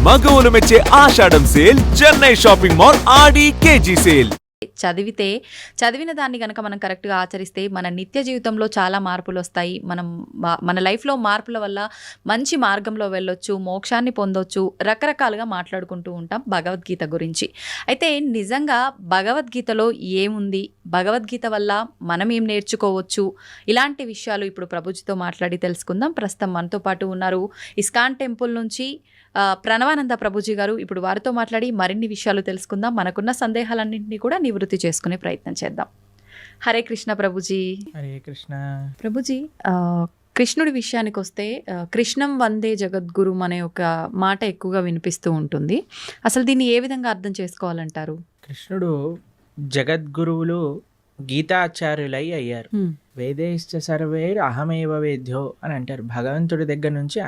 మగవులు మెచ్చే ఆషాఢం sale Chennai shopping mall ఆడి KG sale. చదివిన దాన్ని కనుక మనం కరెక్ట్గా ఆచరిస్తే మన నిత్య జీవితంలో చాలా మార్పులు వస్తాయి. మన లైఫ్లో మార్పుల వల్ల మంచి మార్గంలో వెళ్ళొచ్చు, మోక్షాన్ని పొందొచ్చు. రకరకాలుగా మాట్లాడుకుంటూ ఉంటాం భగవద్గీత గురించి. అయితే నిజంగా భగవద్గీతలో ఏముంది, భగవద్గీత వల్ల మనం ఏం నేర్చుకోవచ్చు, ఇలాంటి విషయాలు ఇప్పుడు ప్రభుజీతో మాట్లాడి తెలుసుకుందాం. ప్రస్తుతం మనతో పాటు ఉన్నారు ఇస్కాన్ టెంపుల్ నుంచి ప్రణవానంద ప్రభుజీ గారు. ఇప్పుడు వారితో మాట్లాడి మరిన్ని విషయాలు తెలుసుకుందాం. మనకున్న సందేహాలన్నింటినీ కూడా నివృత్తి చేసుకునే ప్రయత్నం చేద్దాం. హరే కృష్ణ ప్రభుజీ. హరే కృష్ణ ప్రభుజీ, కృష్ణుడి విషయానికి వస్తే కృష్ణం వందే జగద్గురు అనే ఒక మాట ఎక్కువగా వినిపిస్తూ ఉంటుంది. అసలు దీన్ని ఏ విధంగా అర్థం చేసుకోవాలంటారు? కృష్ణుడు జగద్గురువులు గీతాచార్యులై అయ్యారు. వేదేశ్చ సర్వేర్ అహమేవ వేద్యో అని అంటారు. భగవంతుడి దగ్గర నుంచి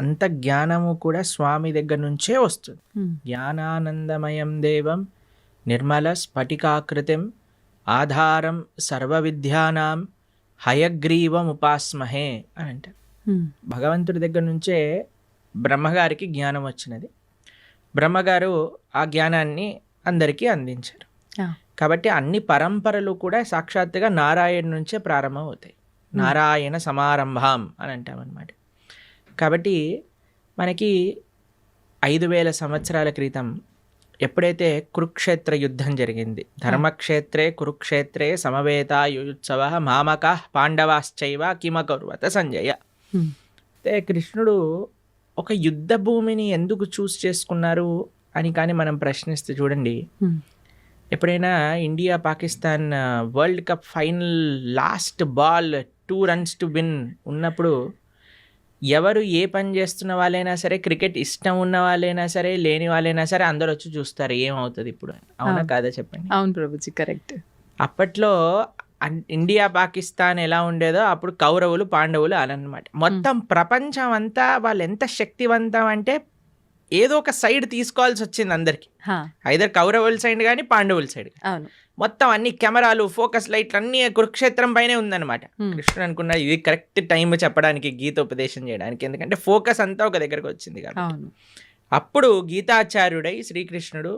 అంత జ్ఞానము కూడా స్వామి దగ్గర నుంచే వస్తుంది. జ్ఞానానందమయం దేవం నిర్మల స్ఫటికాకృతిం ఆధారం సర్వ విద్యానాం హయగ్రీవం ఉపాస్మహే అని అంటారు. భగవంతుడి దగ్గర నుంచే బ్రహ్మగారికి జ్ఞానం వచ్చినది. బ్రహ్మగారు ఆ జ్ఞానాన్ని అందరికీ అందించారు. కాబట్టి అన్ని పరంపరలు కూడా సాక్షాత్తుగా నారాయణ నుంచే ప్రారంభం అవుతాయి. నారాయణ సమారంభం అని అంటామన్నమాట. కాబట్టి మనకి 5000 సంవత్సరాల క్రితం ఎప్పుడైతే కురుక్షేత్ర యుద్ధం జరిగింది, ధర్మక్షేత్రే కురుక్షేత్రే సమవేతాయుత్సవ మామక పాండవాశ్చైవ కిమకర్వత సంజయ. అయితే కృష్ణుడు ఒక యుద్ధ భూమిని ఎందుకు చూస్ చేసుకున్నారు అని కానీ మనం ప్రశ్నిస్తే చూడండి, ఎప్పుడైనా India Pakistan world cup final last ball 2 runs to win ఉన్నప్పుడు ఎవరు ఏ పని చేస్తున్న వాళ్ళైనా సరే, క్రికెట్ ఇష్టం ఉన్న వాళ్ళైనా సరే, లేని వాళ్ళైనా సరే అందరూ వచ్చి చూస్తారు ఏమవుతుంది ఇప్పుడు. అవునా కాదా చెప్పండి? అవును ప్రభుజీ, కరెక్ట్. అప్పట్లో ఇండియా పాకిస్తాన్ ఎలా ఉండేదో అప్పుడు కౌరవులు పాండవులు అలన్నమాట. మొత్తం ప్రపంచం అంతా వాళ్ళు ఎంత శక్తివంతం అంటే ఏదో ఒక సైడ్ తీసుకోవాల్సి వచ్చింది అందరికి. ఐదర్ కౌరవుల సైడ్ కానీ పాండవుల సైడ్. మొత్తం అన్ని కెమెరాలు, ఫోకస్ లైట్లు అన్ని కురుక్షేత్రం పైనే ఉందన్నమాట. కృష్ణుడు అనుకున్నా ఇది కరెక్ట్ టైం చెప్పడానికి, గీత ఉపదేశం చేయడానికి, ఎందుకంటే ఫోకస్ అంతా ఒక దగ్గరకు వచ్చింది కదా. అప్పుడు గీతాచార్యుడై శ్రీకృష్ణుడు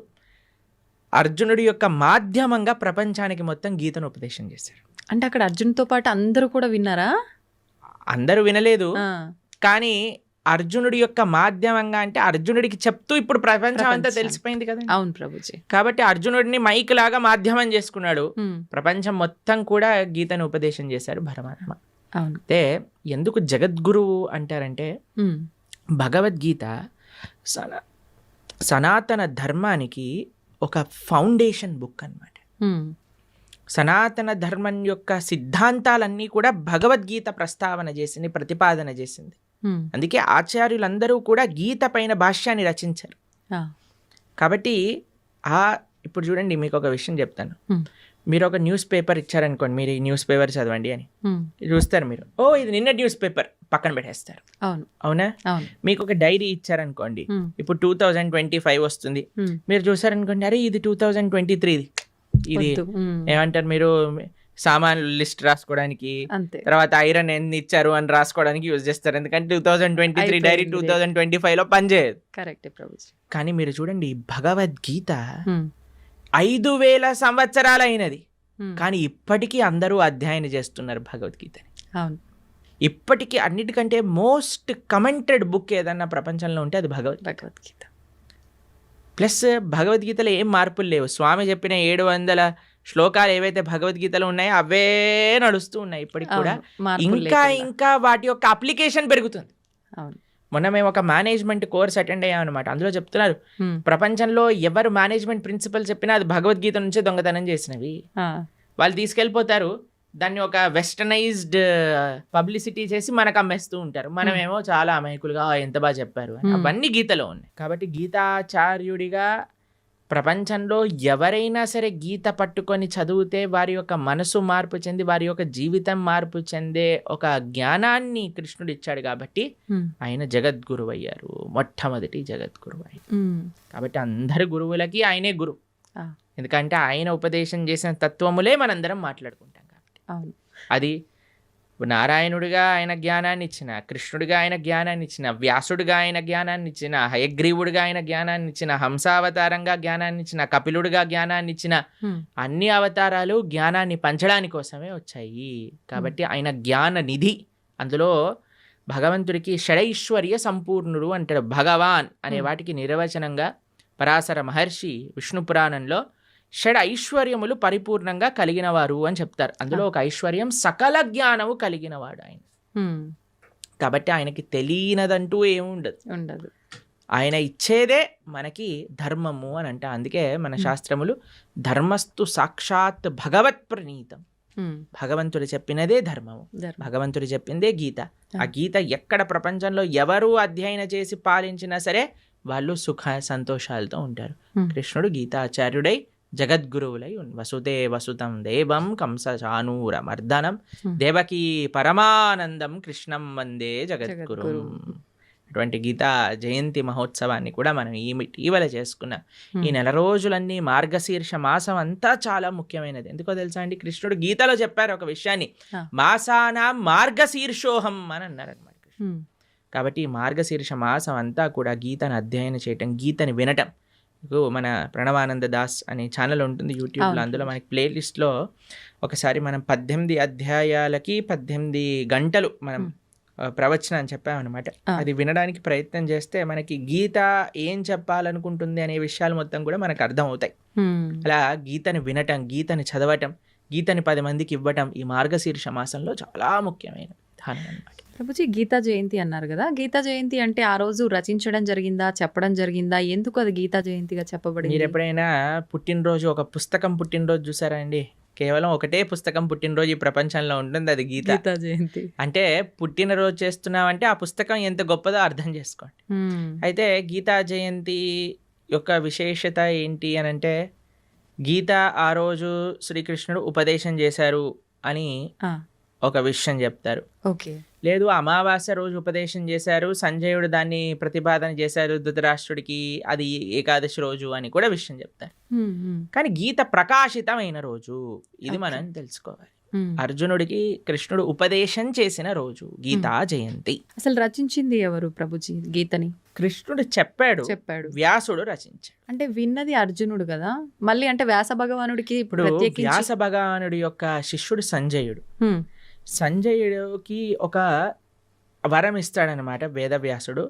అర్జునుడి యొక్క మాధ్యమంగా ప్రపంచానికి మొత్తం గీతను ఉపదేశం చేశారు. అంటే అక్కడ అర్జునుడితో పాటు అందరూ కూడా విన్నారా? అందరూ వినలేదు, కానీ అర్జునుడి యొక్క మాధ్యమంగా అంటే అర్జునుడికి చెప్తూ ఇప్పుడు ప్రపంచం అంతా తెలిసిపోయింది కదా. అవును ప్రభుజీ. కాబట్టి అర్జునుడిని మైక్ లాగా మాధ్యమం చేసుకున్నాడు. ప్రపంచం మొత్తం కూడా గీతను ఉపదేశం చేశాడు పరమాత్మ. అయితే ఎందుకు జగద్గురువు అంటారంటే భగవద్గీత సనాతన ధర్మానికి ఒక ఫౌండేషన్ బుక్ అన్నమాట. సనాతన ధర్మం యొక్క సిద్ధాంతాలన్నీ కూడా భగవద్గీత ప్రస్తావన చేసింది, ప్రతిపాదన చేసింది. అందుకే ఆచార్యులందరూ కూడా గీత పైన భాష్యాన్ని రచించారు. కాబట్టి ఇప్పుడు చూడండి, మీకు ఒక విషయం చెప్తాను. మీరు ఒక న్యూస్ పేపర్ ఇచ్చారనుకోండి, మీరు ఈ న్యూస్ పేపర్ చదవండి అని చూస్తారు. మీరు ఇది నిన్న న్యూస్ పేపర్ పక్కన పెట్టేస్తారు. అవునా? మీకు ఒక డైరీ ఇచ్చారనుకోండి, ఇప్పుడు 2025 వస్తుంది, మీరు చూసారనుకోండి, అరే ఇది 2023, ఇది ఏమంటారు మీరు సామాన్లు లిస్ట్ రాసుకోవడానికి, తర్వాత ఐరన్ ఎన్ని ఇచ్చారు అని రాసుకోవడానికి యూజ్ చేస్తారు. ఎందుకంటే 2023 డైరీ 2025లో పనిచేయదు. కరెక్ట్ ప్రభుజీ. కానీ మీరు చూడండి, భగవద్గీత 5000 సంవత్సరాలు అయినది, కానీ ఇప్పటికీ అందరూ అధ్యయనం చేస్తున్నారు భగవద్గీతని. ఇప్పటికీ అన్నిటికంటే మోస్ట్ కమెంటెడ్ బుక్ ఏదన్నా ప్రపంచంలో ఉంటే అది భగవద్గీత. ప్లస్ భగవద్గీతలో ఏం మార్పులు లేవు. స్వామి చెప్పిన 700 శ్లోకాలు ఏవైతే భగవద్గీతలో ఉన్నాయో అవే నడుస్తూ ఉన్నాయి ఇప్పటికి కూడా. ఇంకా వాటి యొక్క అప్లికేషన్ పెరుగుతుంది. మొన్న మేము ఒక మేనేజ్మెంట్ కోర్స్ అటెండ్ అయ్యాం అనమాట. అందులో చెప్తున్నారు, ప్రపంచంలో ఎవరు మేనేజ్మెంట్ ప్రిన్సిపల్ చెప్పినా అది భగవద్గీత నుంచే దొంగతనం చేసినవి. వాళ్ళు తీసుకెళ్ళిపోతారు, దాన్ని ఒక వెస్టర్నైజ్డ్ పబ్లిసిటీ చేసి మనకు అమ్మేస్తూ ఉంటారు. మనమేమో చాలా అమాయకులుగా ఎంత బాగా చెప్పారు. అవన్నీ గీతలో ఉన్నాయి. కాబట్టి గీతాచార్యుడిగా ప్రపంచంలో ఎవరైనా సరే గీత పట్టుకొని చదివితే వారి యొక్క మనసు మార్పు చెంది, వారి యొక్క జీవితం మార్పు చెందే ఒక జ్ఞానాన్ని కృష్ణుడు ఇచ్చాడు. కాబట్టి ఆయన జగద్గురువు అయ్యారు, మొట్టమొదటి జగద్గురువు అయ్యారు. కాబట్టి అందరి గురువులకి ఆయనే గురువు. ఎందుకంటే ఆయన ఉపదేశం చేసిన తత్వములే మనందరం మాట్లాడుకుంటాం కాబట్టి. అది నారాయణుడిగా ఆయన జ్ఞానాన్ని ఇచ్చిన, కృష్ణుడిగా ఆయన జ్ఞానాన్ని ఇచ్చిన, వ్యాసుడిగా ఆయన జ్ఞానాన్ని ఇచ్చిన, హయగ్రీవుడిగా ఆయన జ్ఞానాన్ని ఇచ్చిన, హంసావతారంగా జ్ఞానాన్ని ఇచ్చిన, కపిలుడిగా జ్ఞానాన్ని ఇచ్చిన, అన్ని అవతారాలు జ్ఞానాన్ని పంచడానికి కోసమే వచ్చాయి. కాబట్టి ఆయన జ్ఞాన నిధి. అందులో భగవంతుడికి షడైశ్వర్య సంపూర్ణుడు అంటాడు. భగవాన్ అనే వాటికి నిర్వచనంగా పరాశర మహర్షి విష్ణు పురాణంలో షడ్ ఐశ్వర్యములు పరిపూర్ణంగా కలిగినవారు అని చెప్తారు. అందులో ఒక ఐశ్వర్యం సకల జ్ఞానము కలిగినవాడు ఆయన. కాబట్టి ఆయనకి తెలియనదంటూ ఏముండదు. ఆయన ఇచ్చేదే మనకి ధర్మము అని అంటే. అందుకే మన శాస్త్రములు ధర్మస్తు సాక్షాత్ భగవత్ ప్రణీతం. భగవంతుడు చెప్పినదే ధర్మము, భగవంతుడు చెప్పిందే గీత. ఆ గీత ఎక్కడ ప్రపంచంలో ఎవరు అధ్యయనం చేసి పాలించినా సరే వాళ్ళు సుఖ సంతోషాలతో ఉంటారు. కృష్ణుడు గీతాచార్యుడై జగద్గురువులై వసుదే వసుతం దేవం కంస చానూర మర్దనం దేవకీ పరమానందం కృష్ణం వందే జగద్గురు. అటువంటి గీతా జయంతి మహోత్సవాన్ని కూడా మనం ఇటీవల చేసుకున్నాం. ఈ నెల రోజులన్నీ మార్గశీర్ష మాసం అంతా చాలా ముఖ్యమైనది. ఎందుకో తెలుసా అండి, కృష్ణుడు గీతలో చెప్పారు ఒక విషయాన్ని, మాసానాం మార్గశీర్షోహం అని అన్నారనమాట. కాబట్టి ఈ మార్గశీర్ష మాసం అంతా కూడా గీతను అధ్యయనం చేయటం, గీతని వినటం. మన ప్రణవానంద దాస్ అనే ఛానల్ ఉంటుంది యూట్యూబ్లో. అందులో మనకి ప్లేలిస్ట్లో ఒకసారి మనం 18 అధ్యాయాలకి 18 గంటలు మనం ప్రవచనం అని చెప్పామన్నమాట. అది వినడానికి ప్రయత్నం చేస్తే మనకి గీత ఏం చెప్పాలనుకుంటుంది అనే విషయాలు మొత్తం కూడా మనకు అర్థం అవుతాయి. అలా గీతని వినటం, గీతని చదవటం, గీతని 10 మందికి ఇవ్వటం ఈ మార్గశీర్ష మాసంలో చాలా ముఖ్యమైన విధానం అన్నమాట. ప్రభుజీ, గీతా జయంతి అన్నారు కదా, గీతా జయంతి అంటే ఆ రోజు రచించడం జరిగిందా, చెప్పడం జరిగిందా, ఎందుకు అది గీతా జయంతిగా చెప్పబడింది? మీరు ఎప్పుడైనా పుట్టినరోజు, ఒక పుస్తకం పుట్టినరోజు చూసారా అండి? కేవలం ఒకటే పుస్తకం పుట్టినరోజు ఈ ప్రపంచంలో ఉంటుంది, అది గీతా జయంతి. అంటే పుట్టినరోజు చేస్తున్నామంటే ఆ పుస్తకం ఎంత గొప్పదో అర్థం చేసుకోండి. అయితే గీతా జయంతి యొక్క విశేషత ఏంటి అని అంటే, గీత ఆ రోజు శ్రీకృష్ణుడు ఉపదేశం చేశారు అని ఒక విషయం చెప్తారు. ఓకే. లేదు, అమావాస్య రోజు ఉపదేశం చేశారు, సంజయుడు దాన్ని ప్రతిపాదన చేశారు ధృతరాష్ట్రుడికి, అది ఏకాదశి రోజు అని కూడా విషయం చెప్తారు. కానీ గీత ప్రకాశితమైన రోజు ఇది మనం తెలుసుకోవాలి. అర్జునుడికి కృష్ణుడు ఉపదేశం చేసిన రోజు గీతా జయంతి. అసలు రచించింది ఎవరు ప్రభుజీ గీతని? కృష్ణుడు చెప్పాడు, వ్యాసుడు రచించాడు. అంటే విన్నది అర్జునుడు కదా, మళ్ళీ అంటే వ్యాస భగవానుడికి ఇప్పుడు వ్యాస భగవానుడి యొక్క శిష్యుడు సంజయుడు. సంజయుడికి ఒక వరం ఇస్తాడనమాట వేదవ్యాసుడు.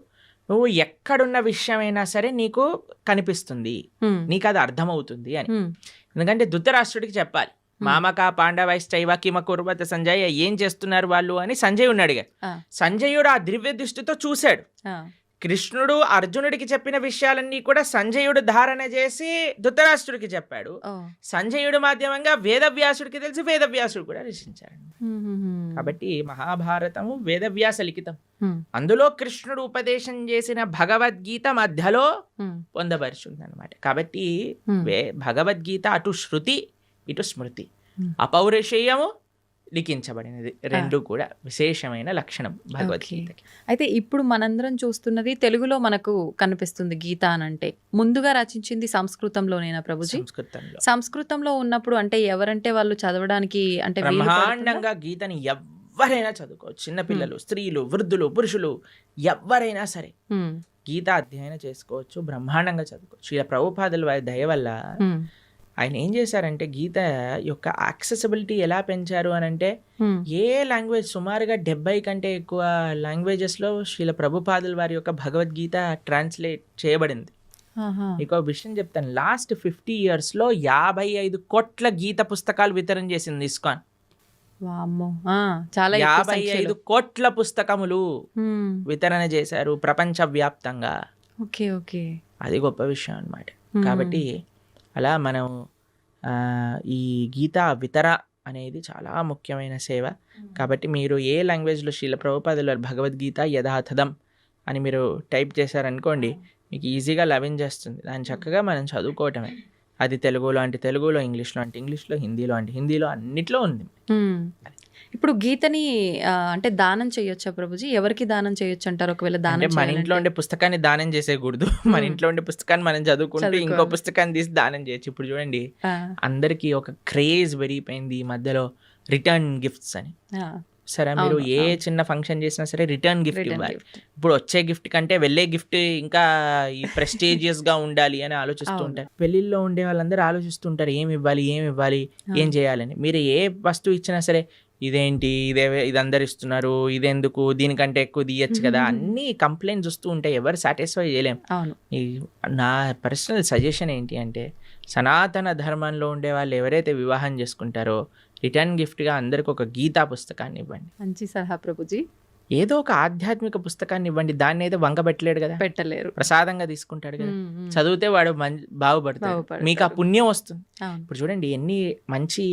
నువ్వు ఎక్కడున్న విషయమైనా సరే నీకు కనిపిస్తుంది, నీకు అది అర్థమవుతుంది అని. ఎందుకంటే ధృతరాష్ట్రుడికి చెప్పాలి, మామక పాండవైశ్చైవ కిమ కుర్వత సంజయ్, ఏం చేస్తున్నారు వాళ్ళు అని సంజయుడిని అడిగారు. సంజయుడు ఆ దివ్య దృష్టితో చూశాడు. కృష్ణుడు అర్జునుడికి చెప్పిన విషయాలన్నీ కూడా సంజయుడు ధారణ చేసి ధృతరాష్ట్రుడికి చెప్పాడు. సంజయుడు మాధ్యమంగా వేదవ్యాసుడికి తెలిసి వేదవ్యాసుడు కూడా రచించాడు. కాబట్టి మహాభారతము వేదవ్యాస లిఖితం. అందులో కృష్ణుడు ఉపదేశం చేసిన భగవద్గీత మధ్యలో పొందపరుచుంది అనమాట. కాబట్టి భగవద్గీత అటు శృతి ఇటు స్మృతి, అపౌరుషేయము లిఖించబడినది, రెండు కూడా విశేషమైన లక్షణం భగవద్గీతకి. అయితే ఇప్పుడు మనందరం చూస్తున్నది తెలుగులో మనకు కనిపిస్తుంది గీత అని అంటే, ముందుగా రచించింది సంస్కృతంలోనేనా ప్రభుజీ? సంస్కృతంలో ఉన్నప్పుడు అంటే ఎవరంటే వాళ్ళు చదవడానికి అంటే బ్రహ్మాండంగా గీతని ఎవరైనా చదువుకోవచ్చు. చిన్నపిల్లలు, స్త్రీలు, వృద్ధులు, పురుషులు ఎవరైనా సరే గీత అధ్యయనం చేసుకోవచ్చు, బ్రహ్మాండంగా చదువుకోవచ్చు. ఇలా ప్రభుపాదుల వారి దయ వల్ల ఆయన ఏం చేశారంటే గీత యొక్క యాక్సెసిబిలిటీ ఎలా పెంచారు అని అంటే, ఏ లాంగ్వేజ్ సుమారుగా 70 కంటే ఎక్కువ లాంగ్వేజెస్లో శ్రీల ప్రభుపాదుల వారి యొక్క భగవద్గీత ట్రాన్స్లేట్ చేయబడింది. మీకు ఒక విషయం చెప్తాను, లాస్ట్ 50 yearsలో 55 కోట్ల గీత పుస్తకాలు వితరణ చేసింది ఇస్కాన్. 55 కోట్ల పుస్తకములు వితరణ చేశారు ప్రపంచ వ్యాప్తంగా. అది గొప్ప విషయం అన్నమాట. కాబట్టి అలా మనం ఈ గీతా వితర అనేది చాలా ముఖ్యమైన సేవ. కాబట్టి మీరు ఏ లాంగ్వేజ్లో శ్రీల ప్రభుపాదుల భగవద్గీత యథాతథం అని మీరు టైప్ చేశారనుకోండి, మీకు ఈజీగా లభించేస్తుంది. దాన్ని చక్కగా మనం చదువుకోవటమే. అది తెలుగులో అంటే తెలుగులో, ఇంగ్లీష్లో అంటే ఇంగ్లీష్లో, హిందీలో అంటే హిందీలో, అన్నిట్లో ఉంది. ఇప్పుడు గీతని అంటే దానం చేయొచ్చా ప్రభుజీ? ఎవరికి దానం చేయొచ్చు అంటారు? ఒకవేళ దానం మన ఇంట్లో ఉండే పుస్తకాన్ని దానం చేసేయకూడదు. మన ఇంట్లో ఉండే పుస్తకాన్ని మనం చదువుకుంటూ ఇంకో పుస్తకాన్ని తీసి దానం చేయొచ్చు. ఇప్పుడు చూడండి, అందరికి ఒక క్రేజ్ పెరిగిపోయింది ఈ మధ్యలో రిటర్న్ గిఫ్ట్స్ అని. చూసారా మీరు? అవును, ఏ అవును. చిన్న ఫంక్షన్ చేసినా సరే రిటర్న్ గిఫ్ట్ రిటర్న్ ఇవ్వాలి. గిఫ్ట్. ఇప్పుడు వచ్చే గిఫ్ట్ కంటే వెళ్ళే గిఫ్ట్ ఇంకా ఈ ప్రెస్టీజియస్ గా ఉండాలి అని ఆలోచిస్తూ అవును. ఉంటారు. పెళ్లిల్లో ఉండే వాళ్ళందరూ ఆలోచిస్తుంటారు ఏం ఇవ్వాలి ఏం చేయాలని. మీరు ఏ వస్తువు ఇచ్చినా సరే ఇదేంటి ఇది అందరు ఇస్తున్నారు, ఇదెందుకు, దీనికంటే ఎక్కువ తీయచ్చు కదా, అన్ని కంప్లైంట్స్ వస్తూ ఉంటాయి. ఎవరు సాటిస్ఫై చేయలేం. అవును. నా పర్సనల్ సజెషన్ ఏంటి అంటే, సనాతన ధర్మంలో ఉండే వాళ్ళు ఎవరైతే వివాహం చేసుకుంటారో రిటర్న్ గిఫ్ట్గా అందరికి ఒక గీతా పుస్తకాన్ని ఇవ్వండి. మంచి సలహా ప్రభుజీ. ఏదో ఒక ఆధ్యాత్మిక పుస్తకాన్ని ఇవ్వండి. దాన్ని అయితే వంకబెట్టలేడు కదా, పెట్టలేరు. ప్రసాదంగా తీసుకుంటాడు కదా. ఉమ్, ఉమ్. చదివితే వాడు బాగుపడతాడు, బాగుపడతాడు. మీకు ఆ పుణ్యం వస్తుంది. అవును. ఇప్పుడు చూడండి ఎన్ని మంచి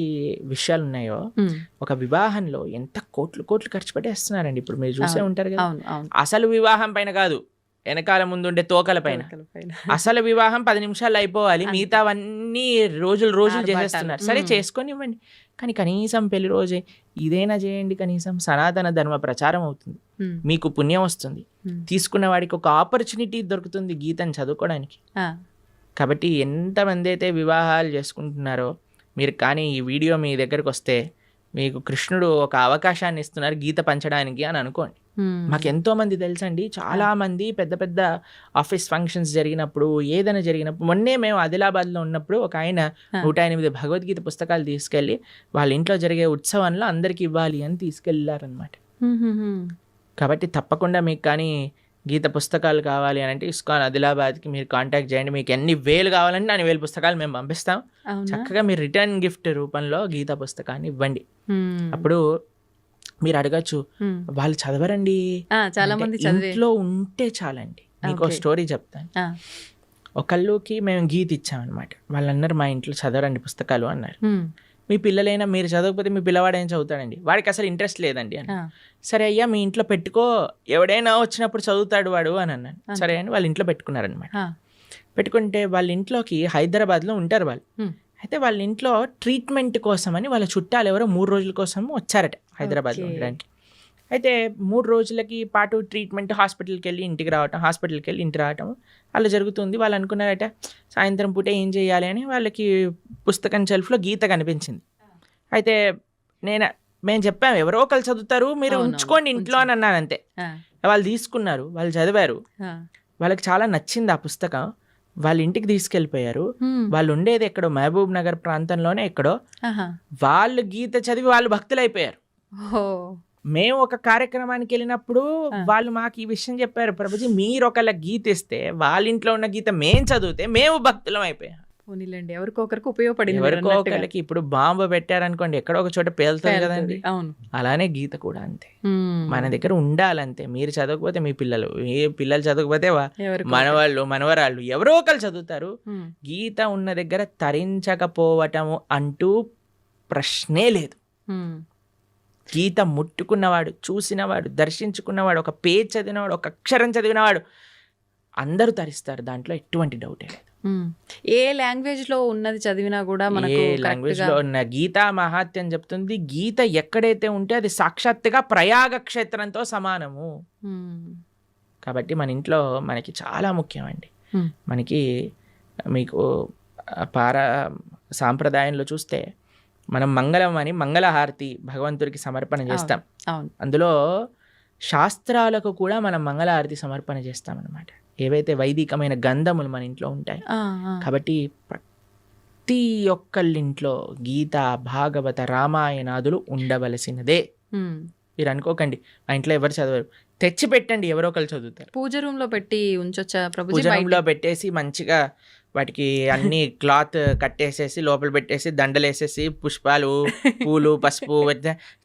విషయాలు ఉన్నాయో. ఉమ్. ఒక వివాహంలో ఎంత కోట్లు ఖర్చు పెట్టేస్తున్నారండి. ఇప్పుడు మీరు చూసే ఉంటారు కదా. అవును, అవును. అసలు వివాహం పైన కాదు, వెనకాల ముందుండే తోకల పైన. తోకలపైన. అసలు వివాహం 10 నిమిషాల్లో అయిపోవాలి, అంతే. మిగతావన్నీ రోజులు ఆర్భాటాలు. చేసేస్తున్నారు. సరే మ్మ్. చేసుకొని ఇవ్వండి, కానీ కనీసం పెళ్లి రోజే ఇదైనా చేయండి. కనీసం సనాతన ధర్మ ప్రచారం అవుతుంది, ఉమ్, మీకు పుణ్యం వస్తుంది, ఉమ్. తీసుకున్న వాడికి ఒక ఆపర్చునిటీ దొరుకుతుంది గీతను చదువుకోవడానికి. ఆ, కాబట్టి ఎంతమంది అయితే వివాహాలు చేసుకుంటున్నారో మీరు, కానీ ఈ వీడియో మీ దగ్గరకు వస్తే మీకు కృష్ణుడు ఒక అవకాశాన్ని ఇస్తున్నారు గీత పంచడానికి అని అనుకోండి. ఉమ్. మాకు ఎంతో మంది తెలుసండి, చాలా మంది పెద్ద పెద్ద ఆఫీస్ ఫంక్షన్స్ జరిగినప్పుడు, ఏదైనా జరిగినప్పుడు, మొన్నే మేము ఆదిలాబాద్లో ఉన్నప్పుడు ఒక ఆయన 108 భగవద్గీత పుస్తకాలు తీసుకెళ్ళి వాళ్ళ ఇంట్లో జరిగే ఉత్సవంలో అందరికి ఇవ్వాలి అని తీసుకెళ్ళారనమాట. ఉమ్, ఉమ్, ఉమ్. కాబట్టి తప్పకుండా మీకు కానీ గీత పుస్తకాలు కావాలి అని అంటే ఇస్కాన్ ఆదిలాబాద్కి మీరు కాంటాక్ట్ చేయండి. మీకు ఎన్ని వేలు కావాలంటే అన్ని 1000 పుస్తకాలు మేము పంపిస్తాం. అవునా? చక్కగా మీరు రిటర్న్ గిఫ్ట్ రూపంలో గీత పుస్తకాన్ని ఇవ్వండి. ఉమ్. అప్పుడు మీరు అడగచ్చు, ఉమ్. వాళ్ళు చదవరండి, చాలా అంటే మంది చదివే. ఇంట్లో ఉంటే చాలండి. మీకు Okay. స్టోరీ చెప్తాను. ఆ, ఒకళ్ళకి మేము గీత ఇచ్చామన్నమాట. వాళ్ళు అన్నారు మా ఇంట్లో చదవరండి పుస్తకాలు అన్నారు. ఉమ్. మీ పిల్లలైనా మీరు చదవకపోతే మీ పిల్లవాడు ఏం చదువుతాడండి, వాడికి అసలు ఇంట్రెస్ట్ లేదండి అని. ఆ, సరే అయ్యా మీ ఇంట్లో పెట్టుకో, ఎవడైనా వచ్చినప్పుడు చదువుతాడు వాడు అని అన్నాను. సరే అని వాళ్ళ ఇంట్లో పెట్టుకున్నారనమాట. ఆ. పెట్టుకుంటే వాళ్ళ ఇంట్లోకి హైదరాబాద్లో ఉంటారు వాళ్ళు. ఉమ్. అయితే వాళ్ళ ఇంట్లో ట్రీట్మెంట్ కోసం అని వాళ్ళ చుట్టాలు ఎవరో 3 రోజుల కోసం వచ్చారట హైదరాబాద్లో Okay. ఉండడానికి. అయితే 3 రోజులకి పాటు ట్రీట్మెంట్, హాస్పిటల్కి వెళ్ళి ఇంటికి రావటం, హాస్పిటల్కి వెళ్ళి ఇంటికి రావటం అలా జరుగుతుంది. వాళ్ళు అనుకున్నారట సాయంత్రం పూట ఏం చేయాలి అని వాళ్ళకి పుస్తకం షెల్ఫ్లో గీత కనిపించింది. అయితే మేము చెప్పాము ఎవరో ఒకరు చదువుతారు, మీరు అవునవును, ఉంచుకోండి ఇంట్లో అని అన్నాను అంతే. ఆ, వాళ్ళు తీసుకున్నారు, వాళ్ళు చదివారు, ఆ. వాళ్ళకి చాలా నచ్చింది ఆ పుస్తకం. వాళ్ళ ఇంటికి తీసుకెళ్ళిపోయారు. ఉమ్. వాళ్ళు ఉండేది ఎక్కడో మహబూబ్ నగర్ ప్రాంతంలోనే ఎక్కడో. ఆహా. వాళ్ళు గీత చదివి వాళ్ళు భక్తులైపోయారు. ఓహో. మేము ఒక కార్యక్రమానికి వెళ్ళినప్పుడు ఆ. వాళ్ళు మాకు ఈ విషయం చెప్పారు, ప్రభుజీ మీరు ఒకళ్ళ గీత ఇస్తే వాళ్ళ ఇంట్లో ఉన్న గీత మేం చదివితే మేము భక్తులం అయిపోయాం. పోనీలేండి, ఎవరికొకరికి ఉపయోగపడింది ఎవరికో మీరు అన్నట్టుగా. ఒకళ్ళకి ఇప్పుడు బాంబు పెట్టారనుకోండి ఎక్కడో ఒక చోట పేలుతుంది కదండి. అవును. అలానే గీత కూడా అంతే, ఉమ్. మన దగ్గర ఉండాలంతే. మీరు చదవకపోతే మీ పిల్లలు, ఏ పిల్లలు చదవకపోతే ఎవరికో మనవాళ్ళు మనవరాళ్ళు ఎవరో ఒకళ్ళు చదువుతారు. ఉమ్. గీత ఉన్న దగ్గర తరించకపోవటము అంటూ ప్రశ్నే లేదు. ఉమ్. గీత ముట్టుకున్నవాడు, చూసినవాడు, దర్శించుకున్నవాడు, ఒక పేజ్ చదివినవాడు, ఒక అక్షరం చదివినవాడు అందరూ తరిస్తారు, దాంట్లో ఎటువంటి డౌటే లేదు. ఉమ్. ఏ లాంగ్వేజ్ లో ఉన్నది చదివినా కూడా మనకు ఏ correct లాంగ్వేజ్ గా- లో ఉన్న గీతా మహాత్యం చెప్తుంది, గీత ఎక్కడైతే ఉంటే అది సాక్షాత్తుగా ప్రయాగ క్షేత్రంతో సమానము. ఉమ్. కాబట్టి మన ఇంట్లో మనకి చాలా ముఖ్యం అండి. ఉమ్. మనకి మీకు సాంప్రదాయంలో చూస్తే మనం మంగళం అని మంగళహారతి భగవంతుడికి సమర్పణ చేస్తాం. అవును. అందులో శాస్త్రాలకు కూడా మనం మంగళహారతి సమర్పణ చేస్తాం అన్నమాట. ఏవైతే వైదికమైన గంధములు మన ఇంట్లో ఉంటాయి. ఆ, ఆ. కాబట్టి ప్రతి ఒక్కళ్ళింట్లో గీత, భాగవత, రామాయణాదులు ఉండవలసినదే. ఉమ్. మీరు అనుకోకండి మా ఇంట్లో ఎవరు చదవరు, తెచ్చి పెట్టండి, ఎవరో ఒకరు చదువుతారు. పూజ రూమ్ లో పెట్టి ఉంచొచ్చా ప్రభుజీ? పూజ రూమ్లో పెట్టేసి మంచిగా వాటికి అన్ని క్లాత్ కట్టేసేసి లోపల పెట్టేసి దండలేసేసి పుష్పాలు, పూలు, పసుపు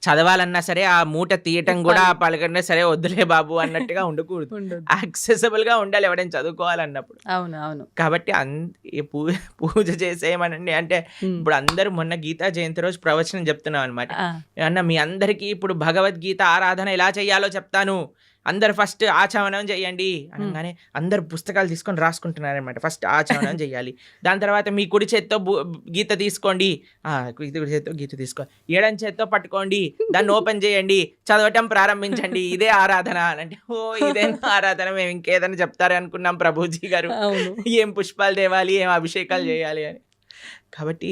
చదవాలన్నా సరే ఆ మూట తీయటం కూడా పలకన్నా సరే వద్దులే బాబు అన్నట్టుగా ఉండకూడదు. ఉండొద్దు. యాక్సెసిబుల్ గా ఉండాలి ఎవరైనా చదువుకోవాలన్నప్పుడు. అవును, అవును. కాబట్టి ఈ పూజ చేసేయమనండి అంటే ఉమ్. ఇప్పుడు అందరూ మొన్న గీతా జయంతి రోజు ప్రవచనం చెప్తున్నాం అనమాట. ఆ, అన్న మీ అందరికీ ఇప్పుడు భగవద్గీత ఆరాధన ఎలా చేయాలో చెప్తాను, అందరు ఫస్ట్ ఆచమనం చేయండి అనగానే అందరు పుస్తకాలు తీసుకొని రాసుకుంటున్నారనమాట. ఫస్ట్ ఆచమనం చేయాలి, దాని తర్వాత మీ కుడి చేత్తో గీత తీసుకోండి, కుడి చేత్తో గీత తీసుకో, ఎడం చేత్తో పట్టుకోండి, దాన్ని ఓపెన్ చేయండి, చదవటం ప్రారంభించండి, ఇదే ఆరాధన అంటే ఓ ఇదేనా ఆరాధన, మేము ఇంకేదైనా చెప్తారే అనుకున్నాం ప్రభుజీ గారు, అవును. ఏం పుష్పాలు తేవాలి, ఏం అభిషేకాలు చేయాలి అని. కాబట్టి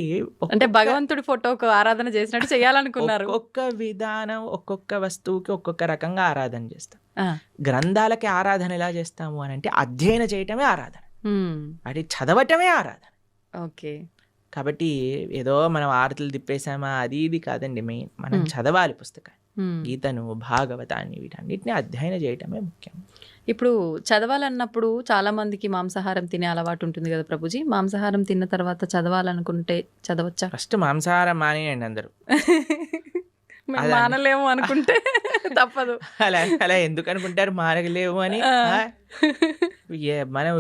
అంటే భగవంతుడి ఫోటోకు ఆరాధన చేసినట్టు చేయాలనుకున్నారు. ఒక్కొక్క విధానం ఒక్కొక్క వస్తువుకి ఒక్కొక్క రకంగా ఆరాధన చేస్తాం. ఆ, గ్రంథాలకి ఆరాధన ఎలా చేస్తాము అని అంటే అధ్యయనం చేయటమే ఆరాధన, ఉమ్, అది చదవటమే ఆరాధన. ఓకే. కాబట్టి ఏదో మనం ఆరతులు తిప్పేసామా అది ఇది కాదండి. మెయిన్ మనం చదవాలి పుస్తకాన్ని, ఉమ్. గీతను, భాగవతాన్ని, వీటన్నిటిని అధ్యయనం చేయటమే ముఖ్యం. ఇప్పుడు చదవాలన్నప్పుడు చాలా మందికి మాంసాహారం తినే అలవాటు ఉంటుంది కదా ప్రభుజీ. మాంసాహారం తిన్న తర్వాత చదవాలనుకుంటే చదవచ్చా? ఫస్ట్ మాంసాహారం మానేయండి అందరూ. మేము అదండి. మానలేము అనుకుంటే తప్పదు. అలా అలా ఎందుకు అనుకుంటారు మానలేము అని? మనం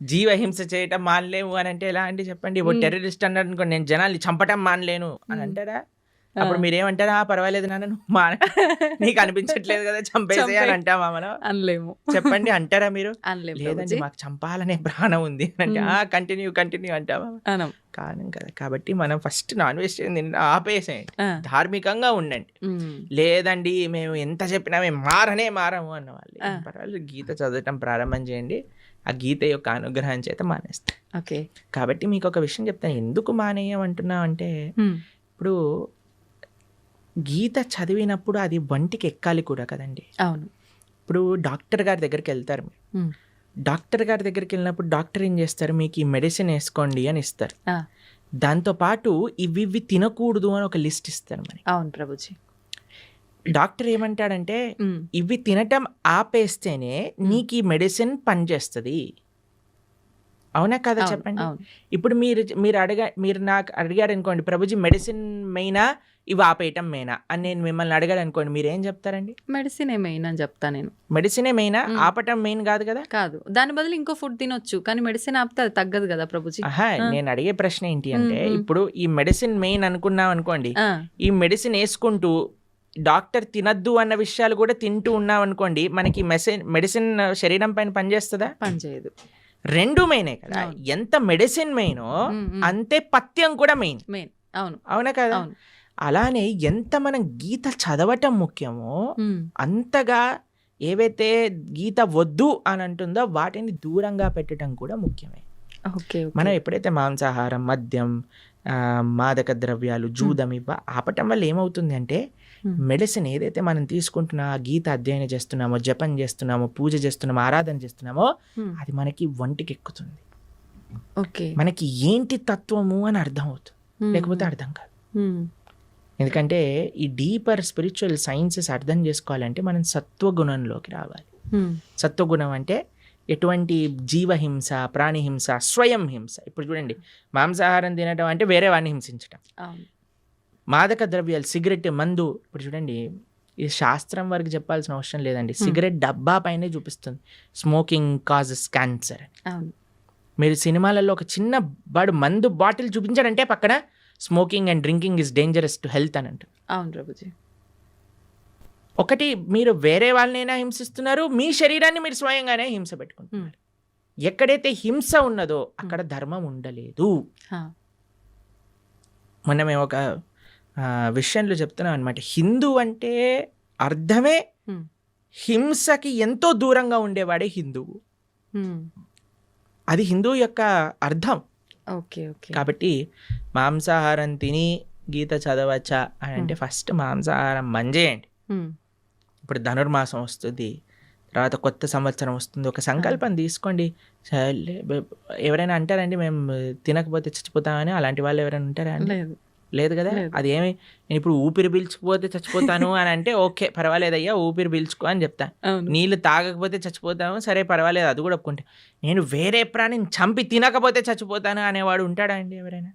జీవహింస చేయటం మానలేము అని అంటే ఎలా అంటే చెప్పండి. ఇప్పుడు టెర్రరిస్ట్ అన్నారు అనుకోండి, నేను జనాల్ని చంపటం మానలేను అని అంటారా? అప్పుడు మీరేమంటారా? పర్వాలేదు నాన్న, నువ్వు నీకు అనిపించట్లేదు కదా చంపేసే అని అంటామా మనం? అనలేము. చెప్పండి, అంటారా మీరు? అనలేము లేదండి ప్రభుజీ. మాకు చంపాలనే ప్రాణం ఉంది అంటే కంటిన్యూ అంటామా? అనం. కాను కదా. కాబట్టి మనం ఫస్ట్ నాన్ వెజిటేరియన్ ఆపేసేయండి, ఆ. ధార్మికంగా ఉండండి. ఉమ్, లేదండి మేము ఎంత చెప్పినా మేము మారము అన్న వాళ్ళు పర్వాలేదు, గీత చదవటం ప్రారంభం చేయండి, ఆ గీత యొక్క అనుగ్రహం చేత మానేస్తాం. ఓకే. కాబట్టి మీకు ఒక విషయం చెప్తాను, ఎందుకు మానేయమంటున్నాం అంటే, ఉమ్, ఇప్పుడు గీత చదివినప్పుడు అది వంటికి ఎక్కాలి కూడా కదండి. అవును. ఇప్పుడు డాక్టర్ గారి దగ్గరికి వెళ్తారు మీరు, ఉమ్, డాక్టర్ గారి దగ్గరికి వెళ్ళినప్పుడు డాక్టర్ ఏం చేస్తారు, మీకు ఈ మెడిసిన్ వేసుకోండి అని ఇస్తారు. ఆ, దాంతోపాటు ఇవి తినకూడదు అని ఒక లిస్ట్ ఇస్తారు మరి. అవును ప్రభుజీ. డాక్టర్ ఏమంటాడంటే, ఉమ్, ఇవి తినటం ఆపేస్తేనే నీకు ఈ మెడిసిన్ పనిచేస్తుంది. అవునా కదా అవును, చెప్పండి. అవును. ఇప్పుడు మీరు నాకు అడిగారు అనుకోండి, ప్రభుజీ మెడిసిన్ మెయినా ఇవి ఆపేయటం మెయినా అని నేను మిమ్మల్ని అడిగాడు అనుకోండి, మీరు ఏం చెప్తారండి? మెడిసిన్ ఏమైనా చెప్తా నేను. మెడిసినే మెయినా, ఆపటం మెయిన్ కాదు కదా. కాదు, దాని బదులు ఇంకో ఫుడ్ తినొచ్చు, కానీ మెడిసిన్ ఆపితే అది తగ్గదు కదా ప్రభుజీ. ఆహా, నేను అడిగే ప్రశ్న ఏంటి అంటే, ఇప్పుడు ఈ మెడిసిన్ మెయిన్ అనుకున్నాం అనుకోండి, ఆ, ఈ మెడిసిన్ వేసుకుంటూ డాక్టర్ తినద్దు అన్న విషయాలు కూడా తింటూ ఉన్నాం అనుకోండి, మనకి మెడిసిన్ శరీరం పైన పనిచేస్తుందా? పని చేయదు. రెండు మెయినే కదా. ఎంత మెడిసిన్ మెయినో అంతే పథ్యం కూడా మెయిన్. మెయిన్. అవును, అవునా కదా. అవును. అలానే ఎంత మనం గీత చదవటం ముఖ్యమో ఉమ్, అంతగా ఏవైతే గీత వద్దు అని అంటుందో వాటిని దూరంగా పెట్టడం కూడా ముఖ్యమే. ఓకే. మనం ఎప్పుడైతే మాంసాహారం, మద్యం, మాదక ద్రవ్యాలు, జూదం ఇవ్వ ఆపటం వల్ల ఏమవుతుంది అంటే, మెడిసిన్ ఏదైతే మనం తీసుకుంటున్నా, గీత అధ్యయనం చేస్తున్నామో, జపం చేస్తున్నామో, పూజ చేస్తున్నామో, ఆరాధన చేస్తున్నామో, అది మనకి వంటికి ఎక్కుతుంది. ఓకే. మనకి ఏంటి తత్వము అని అర్థం అవుతుంది, లేకపోతే అర్థం కాదు. ఎందుకంటే ఈ డీపర్ స్పిరిచువల్ సైన్సెస్ అర్థం చేసుకోవాలంటే మనం సత్వగుణంలోకి రావాలి. సత్వగుణం అంటే ఎటువంటి జీవహింస, ప్రాణిహింస, స్వయం హింస. ఇప్పుడు చూడండి, మాంసాహారం తినడం అంటే వేరే వాడిని హింసించడం. మాదక ద్రవ్యాలు, సిగరెట్, మందు, ఇప్పుడు చూడండి, ఇది శాస్త్రం వరకు చెప్పాల్సిన అవసరం లేదండి, సిగరెట్ డబ్బా పైనే చూపిస్తుంది స్మోకింగ్ కాజెస్ క్యాన్సర్ అని. మీరు సినిమాలలో ఒక చిన్న మందు బాటిల్ చూపించారంటే పక్కన smoking and drinking is dangerous to health అని అంటారు. అవును ప్రభుజీ. ఒకటి, మీరు వేరే వాళ్ళనైనా హింసిస్తున్నారు, మీ శరీరాన్ని మీరు స్వయంగానే హింస పెట్టుకుంటున్నారు. ఎక్కడైతే హింస ఉన్నదో అక్కడ ధర్మం ఉండలేదు. మొన్న మేము ఒక విషయంలో చెప్తున్నాం అనమాట, హిందూ అంటే అర్థమే హింసకి ఎంతో దూరంగా ఉండేవాడే హిందువు. అది హిందూ యొక్క అర్థం. ఓకే. ఓకే. కాబట్టి మాంసాహారం తిని గీత చదవచ్చా అని అంటే, ఫస్ట్ మాంసాహారం మంజేయండి. ఇప్పుడు ధనుర్మాసం వస్తుంది, తర్వాత కొత్త సంవత్సరం వస్తుంది, ఒక సంకల్పం తీసుకోండి. ఎవరైనా అంటారండి మేము తినకపోతే చచ్చిపోతామని? అలాంటి వాళ్ళు ఎవరైనా ఉంటారా అండి? లేదు కదా. అదేమి, నేను ఇప్పుడు ఊపిరి పీల్చుకుపోతే చచ్చిపోతాను అని అంటే ఓకే పర్వాలేదయ్యా, ఊపిరి పీల్చుకో అని చెప్తాను. నీళ్ళు తాగకపోతే చచ్చిపోతాము, సరే పర్వాలేదు, అది కూడా ఒప్పుకుంటే. నేను వేరే ప్రాణిని చంపి తినకపోతే చచ్చిపోతాను అనేవాడు ఉంటాడా అండి ఎవరైనా?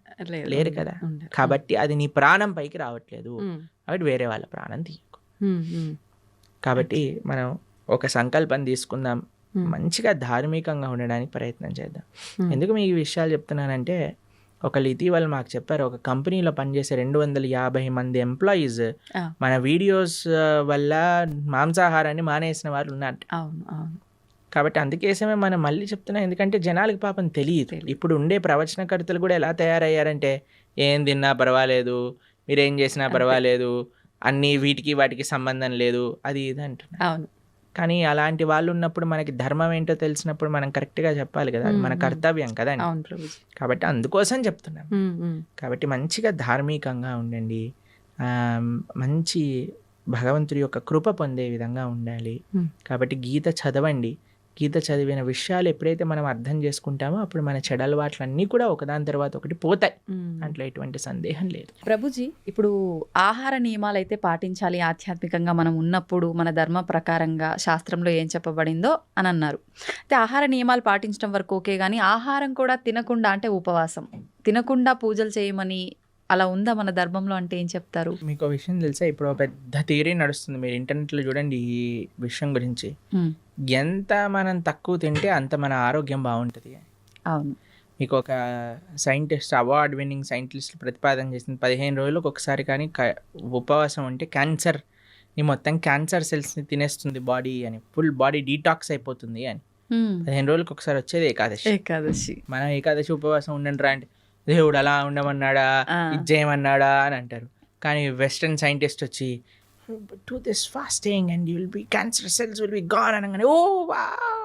లేరు కదా. కాబట్టి అది నీ ప్రాణం పైకి రావట్లేదు, కాబట్టి వేరే వాళ్ళ ప్రాణం తీయకు. కాబట్టి మనం ఒక సంకల్పం తీసుకుందాం, మంచిగా ధార్మికంగా ఉండడానికి ప్రయత్నం చేద్దాం. ఎందుకు మీకు ఈ విషయాలు చెప్తున్నానంటే, ఒకళ్ళు ఇటీవల మాకు చెప్పారు, ఒక కంపెనీలో పనిచేసే 250 మంది ఎంప్లాయీస్ మన వీడియోస్ వల్ల మాంసాహారాన్ని మానేసిన వాళ్ళు ఉన్నారు. కాబట్టి అందుకేసమే మనం మళ్ళీ చెప్తున్నాం, ఎందుకంటే జనాలకి పాపం తెలియదు. ఇప్పుడు ఉండే ప్రవచనకర్తలు కూడా ఎలా తయారయ్యారంటే, ఏం తిన్నా పర్వాలేదు, మీరేం చేసినా పర్వాలేదు, అన్నీ వాటికి సంబంధం లేదు, అది ఇది అంటున్నారు. కానీ అలాంటి వాళ్ళు ఉన్నప్పుడు మనకి ధర్మం ఏంటో తెలిసినప్పుడు మనం కరెక్ట్గా చెప్పాలి కదా, అది మన కర్తవ్యం కదండి. అవును ప్రభుజీ. కాబట్టి అందుకోసం చెప్తున్నాం. కాబట్టి మంచిగా ధార్మికంగా ఉండండి, మంచి భగవంతుడి యొక్క కృప పొందే విధంగా ఉండాలి. కాబట్టి గీత చదవండి. గీత చదివిన విషయాలు ఎప్పుడైతే మనం అర్థం చేసుకుంటామో అప్పుడు మన చెడు అలవాట్లన్నీ కూడా ఒకదాని తర్వాత ఒకటి పోతాయి, దాంట్లో ఎటువంటి సందేహం లేదు. ప్రభుజీ, ఇప్పుడు ఆహార నియమాలు అయితే పాటించాలి ఆధ్యాత్మికంగా మనం ఉన్నప్పుడు, మన ధర్మ ప్రకారంగా శాస్త్రంలో ఏం చెప్పబడిందో అని అన్నారు. అయితే ఆహార నియమాలు పాటించడం వరకు ఓకే, కానీ ఆహారం కూడా తినకుండా, అంటే ఉపవాసం తినకుండా పూజలు చేయమని అలా ఉందా మన ధర్మంలో, అంటే ఏం చెప్తారు? మీకు విషయం తెలుసా, ఇప్పుడు పెద్ద థియరీ నడుస్తుంది, మీరు ఇంటర్నెట్లో చూడండి ఈ విషయం గురించి. ఎంత మనం తక్కువ తింటే అంత మన ఆరోగ్యం బాగుంటుంది. అవును. మీకు ఒక సైంటిస్ట్, అవార్డ్ విన్నింగ్ సైంటిస్ట్ ప్రతిపాదన చేసింది, 15 రోజులకు ఒకసారి కానీ ఉపవాసం ఉంటే క్యాన్సర్ని మొత్తం క్యాన్సర్ సెల్స్ని తినేస్తుంది బాడీ అని, ఫుల్ బాడీ డీటాక్స్ అయిపోతుంది అని. 15 రోజులకు ఒకసారి వచ్చేది ఏకాదశి. మనం ఏకాదశి ఉపవాసం ఉండండి రా అంటే దేవుడు అలా ఉండమన్నాడా, ఇది చేయమన్నాడా అని అంటారు. కానీ వెస్టర్న్ సైంటిస్ట్ వచ్చి do this fasting and you will be cancer cells will be gone అనగానే ఓ వా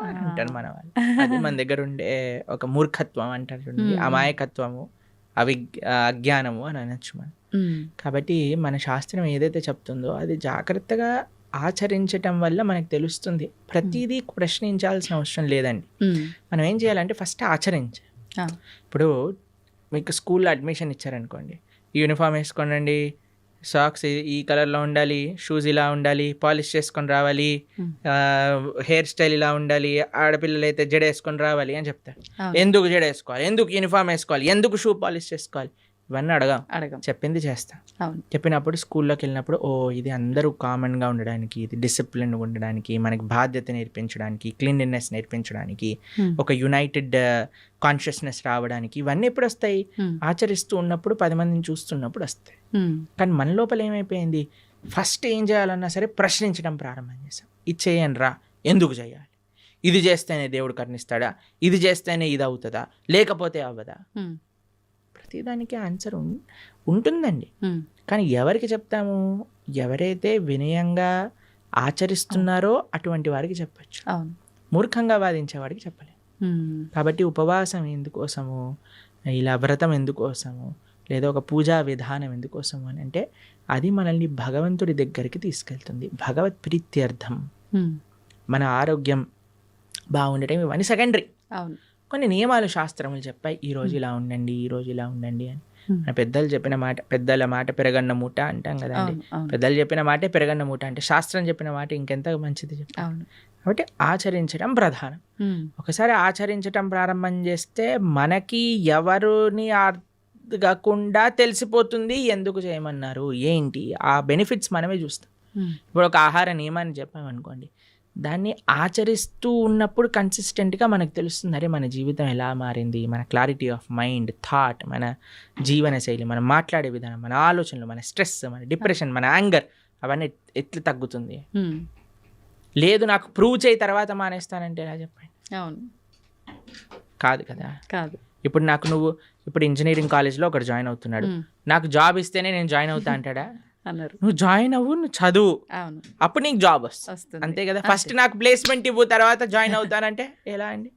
అని అంటారు మన వాళ్ళు. అది మన దగ్గర ఉండే ఒక మూర్ఖత్వం అంటారు చూడండి, అమాయకత్వము, అజ్ఞానము అని అనొచ్చు మనం. కాబట్టి మన శాస్త్రం ఏదైతే చెప్తుందో అది జాగ్రత్తగా ఆచరించటం వల్ల మనకు తెలుస్తుంది. ప్రతిదీ ప్రశ్నించాల్సిన అవసరం లేదండి. మనం ఏం చేయాలంటే ఫస్ట్ ఆచరించాలి. ఇప్పుడు మీకు స్కూల్లో అడ్మిషన్ ఇచ్చారనుకోండి, యూనిఫామ్ వేసుకోండి, సాక్స్ ఈ కలర్లో ఉండాలి, షూస్ ఇలా ఉండాలి, పాలిష్ చేసుకొని రావాలి, హెయిర్ స్టైల్ ఇలా ఉండాలి, ఆడపిల్లలు అయితే జడ వేసుకొని రావాలి అని చెప్తారు. ఎందుకు జడ వేసుకోవాలి, ఎందుకు యూనిఫామ్ వేసుకోవాలి, ఎందుకు షూ పాలిష్ చేసుకోవాలి, ఇవన్నీ అడగం, చెప్పింది చేస్తాం. చెప్పినప్పుడు స్కూల్లోకి వెళ్ళినప్పుడు ఓ ఇది అందరూ కామన్గా ఉండడానికి, ఇది డిసిప్లిన్గా ఉండడానికి, మనకి బాధ్యత నేర్పించడానికి, క్లీన్లీనెస్ నేర్పించడానికి, ఒక యునైటెడ్ కాన్షియస్నెస్ రావడానికి, ఇవన్నీ ఎప్పుడు వస్తాయి, ఆచరిస్తూ ఉన్నప్పుడు 10 మందిని చూస్తున్నప్పుడు వస్తాయి. కానీ మన లోపల ఏమైపోయింది, ఫస్ట్ ఏం చేయాలన్నా సరే ప్రశ్నించడం ప్రారంభం చేసాం. ఇది చేయండి రా, ఎందుకు చేయాలి, ఇది చేస్తేనే దేవుడు కరుణిస్తాడా, ఇది చేస్తేనే ఇది అవుతుందా, లేకపోతే అవ్వదా, ప్రతిదానికి ఆన్సర్ ఉంటుందండి. కానీ ఎవరికి చెప్తాము, ఎవరైతే వినయంగా ఆచరిస్తున్నారో అటువంటి వారికి చెప్పచ్చు, మూర్ఖంగా వాదించే వాడికి చెప్పలేము. కాబట్టి ఉపవాసం ఎందుకోసము, ఇలా వ్రతం ఎందుకోసము, లేదా ఒక పూజా విధానం ఎందుకోసము అని అంటే అది మనల్ని భగవంతుడి దగ్గరికి తీసుకెళ్తుంది, భగవత్ ప్రీత్యర్థం. మన ఆరోగ్యం బాగుండటం ఇవన్నీ సెకండరీ. కొన్ని నియమాలు శాస్త్రములు చెప్పాయి, ఈరోజు ఇలా ఉండండి, ఈరోజు ఇలా ఉండండి అని. మన పెద్దలు చెప్పిన మాట, పెద్దల మాట పెరగన్న మూట అంటాం కదండి. పెద్దలు చెప్పిన మాటే పెరగన్న మూట అంటే శాస్త్రం చెప్పిన మాట ఇంకెంత మంచిది చెప్పాలి. కాబట్టి ఆచరించడం ప్రధానం. ఒకసారి ఆచరించడం ప్రారంభం చేస్తే మనకి ఎవరిని అడగకుండా తెలిసిపోతుంది ఎందుకు చేయమన్నారు ఏంటి, ఆ బెనిఫిట్స్ మనమే చూస్తాం. ఇప్పుడు ఒక ఆహార నియమాన్ని చెప్పామనుకోండి, దాన్ని ఆచరిస్తూ ఉన్నప్పుడు కన్సిస్టెంట్గా మనకు తెలుస్తుంది, అరే మన జీవితం ఎలా మారింది, మన క్లారిటీ ఆఫ్ మైండ్, థాట్, మన జీవన శైలి, మనం మాట్లాడే విధానం, మన ఆలోచనలు, మన స్ట్రెస్, మన డిప్రెషన్, మన యాంగర్, అవన్నీ ఎట్లా తగ్గుతుంది. లేదు నాకు ప్రూవ్ చేయి తర్వాత మానేస్తానంటే ఎలా చెప్పండి, కాదు కదా. ఇప్పుడు నువ్వు ఇప్పుడు ఇంజనీరింగ్ కాలేజ్లో ఒకటి జాయిన్ అవుతున్నాడు, నాకు జాబ్ ఇస్తేనే నేను జాయిన్ అవుతా అంటాడా, అన్నారు. నువ్వు జాయిన్ అవ్వు, నువ్వు చదువు, అప్పుడు నీకు జాబ్ వస్తుంది, అంతే కదా. ఫస్ట్ నాకు ప్లేస్మెంట్ ఇవ్వు తర్వాత జాయిన్ అవుతానంటే ఎలా అండి.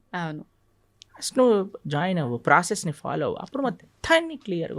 ఫస్ట్ నువ్వు జాయిన్ అవ్వు, ప్రాసెస్ని ఫాలో అవ్వు, అప్పుడు మొత్తం క్లియర్